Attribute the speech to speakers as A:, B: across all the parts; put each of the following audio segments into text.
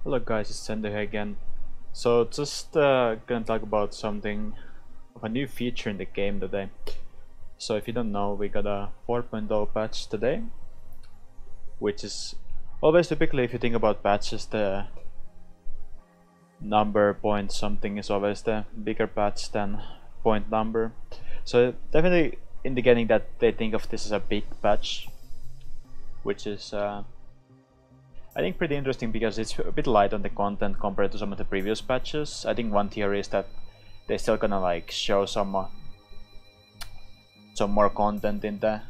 A: Hello guys, it's Sendou here again. So just gonna talk about something of a new feature in the game today. So if you don't know, we got a 4.0 patch today, which is always typically if you think about patches, the number point something is always the bigger patch than point number. So definitely indicating that they think of this as a big patch, which is I think pretty interesting because it's a bit light on the content compared to some of the previous patches. I think one theory is that they're still gonna like show some more content in the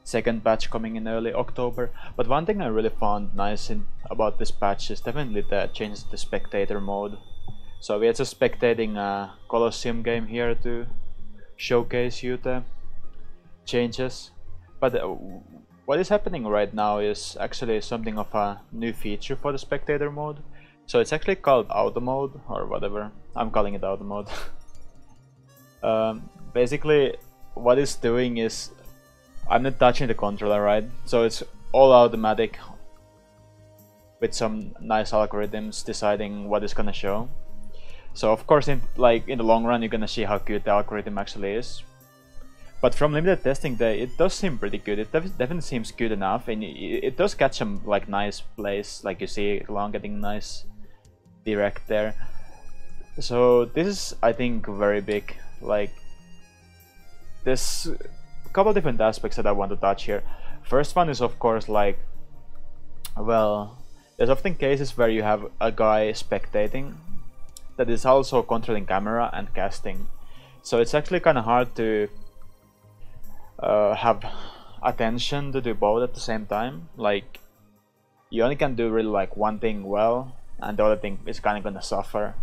A: second patch coming in early October. But one thing I really found nice about this patch is definitely the changes to the spectator mode. So we are just spectating a Colosseum game here to showcase you the changes. But what is happening right now is actually something of a new feature for the spectator mode. So it's actually called auto mode or whatever. I'm calling it auto mode. Basically what it's doing is I'm not touching the controller, right? So it's all automatic with some nice algorithms deciding what it's gonna show. So of course in the long run you're gonna see how good the algorithm actually is. But from limited testing, it does seem pretty good. It definitely seems good enough, and it does catch some like nice plays, like you see Long getting nice direct there. So this is, I think, very big. Like, there's a couple different aspects that I want to touch here. First one is of course like, well, there's often cases where you have a guy spectating that is also controlling camera and casting. So it's actually kind of hard to have attention to do both at the same time. Like, you only can do really like one thing well and the other thing is kind of gonna suffer.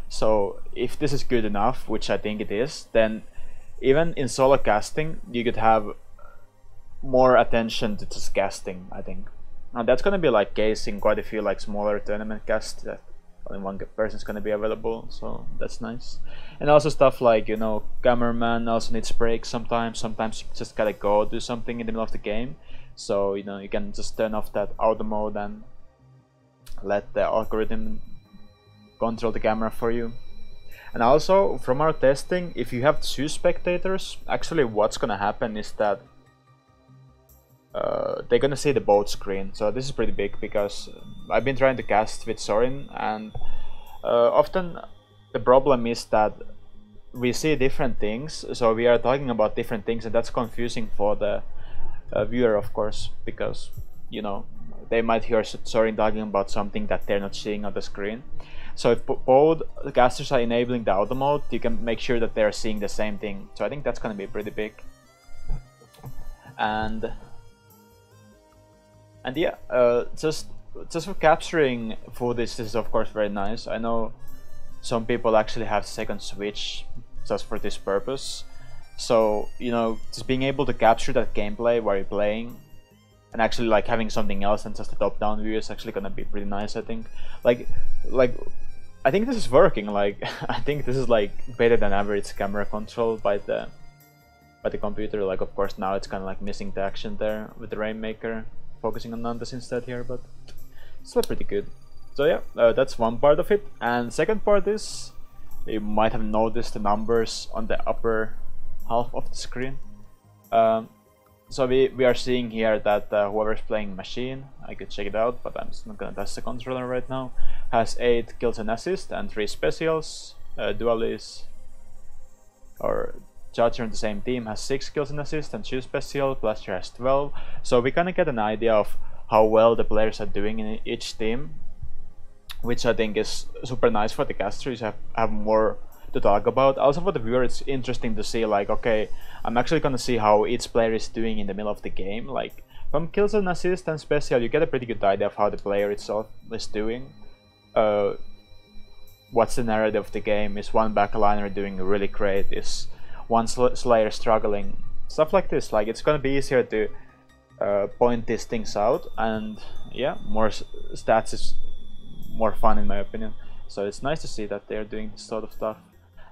A: So if this is good enough, which I think it is, then even in solo casting you could have more attention to just casting, I think. Now that's gonna be like case in quite a few like smaller tournament casts that only one person is gonna be available, so that's nice. And also stuff like, you know, cameraman also needs breaks sometimes. Sometimes you just gotta go do something in the middle of the game. So, you know, you can just turn off that auto mode and let the algorithm control the camera for you. And also, from our testing, if you have two spectators, actually what's gonna happen is that they're gonna see the both screen. So this is pretty big because I've been trying to cast with Sorin, and often the problem is that we see different things. So we are talking about different things, and that's confusing for the viewer, of course, because, you know, they might hear Sorin talking about something that they're not seeing on the screen. So if both the casters are enabling the auto mode, you can make sure that they're seeing the same thing. So I think that's gonna be pretty big. And yeah, just for capturing footage, this is of course very nice. I know some people actually have second Switch just for this purpose. So, you know, just being able to capture that gameplay while you're playing and actually like having something else than just a top-down view is actually gonna be pretty nice, I think. Like I think this is working. Like I think this is like better than average camera control by the computer. Like, of course now it's kind of like missing the action there with the Rainmaker focusing on Nandas instead here, but it's still pretty good. So yeah, that's one part of it. And second part is, you might have noticed the numbers on the upper half of the screen. So we are seeing here that whoever's playing machine, I could check it out, but I'm just not gonna test the controller right now, has 8 kills and assists and 3 specials. Duelist or Judger on the same team has 6 kills and assists and 2 special, Blaster has 12. So we kind of get an idea of how well the players are doing in each team, which I think is super nice for the casters. Have more to talk about. Also for the viewer, it's interesting to see like, okay, I'm actually gonna see how each player is doing in the middle of the game. Like from kills and assists and special, you get a pretty good idea of how the player itself is doing. What's the narrative of the game? Is one backliner doing really great? Is one Slayer struggling? Stuff like this. Like, it's gonna be easier to point these things out, and yeah, more stats is more fun in my opinion. So it's nice to see that they're doing this sort of stuff.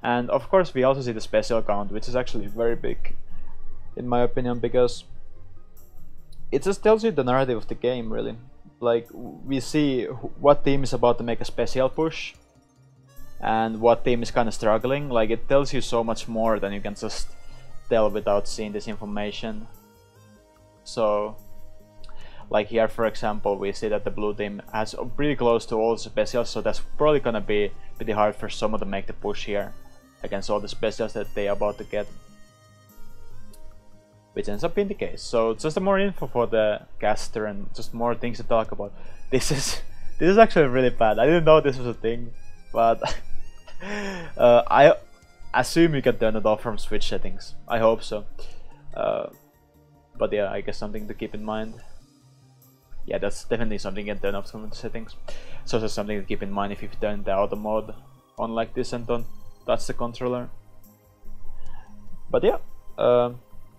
A: And of course we also see the special count, which is actually very big in my opinion, because it just tells you the narrative of the game really. like we see what team is about to make a special push and what team is kind of struggling. Like it tells you so much more than you can just tell without seeing this information. So like here for example we see that the blue team has pretty close to all the specials, so that's probably gonna be pretty hard for someone to make the push here against all the specials that they are about to get, which ends up being the case. So just more info for the caster and just more things to talk about. This is actually really bad. I didn't know this was a thing, but I assume you can turn it off from Switch settings. I hope so. But yeah, I guess something to keep in mind. Yeah, that's definitely something you can turn off from the settings. So that's something to keep in mind if you turn the auto mode on like this and don't touch the controller. But yeah,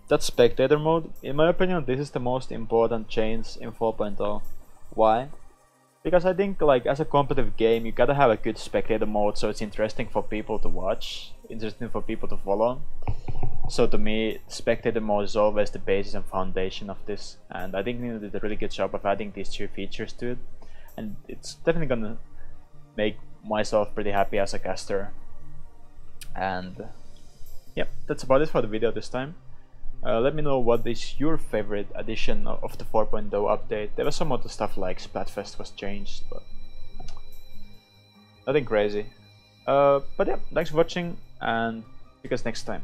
A: that's spectator mode. In my opinion, this is the most important change in 4.0. Why? Because I think like as a competitive game, you gotta have a good spectator mode so it's interesting for people to watch, interesting for people to follow. So to me, spectator mode is always the basis and foundation of this, and I think they did a really good job of adding these two features to it, and it's definitely gonna make myself pretty happy as a caster. And yeah, that's about it for the video this time. Let me know what is your favorite addition of the 4.0 update. There was some other stuff like Splatfest was changed, but nothing crazy. But yeah, thanks for watching and see you guys next time.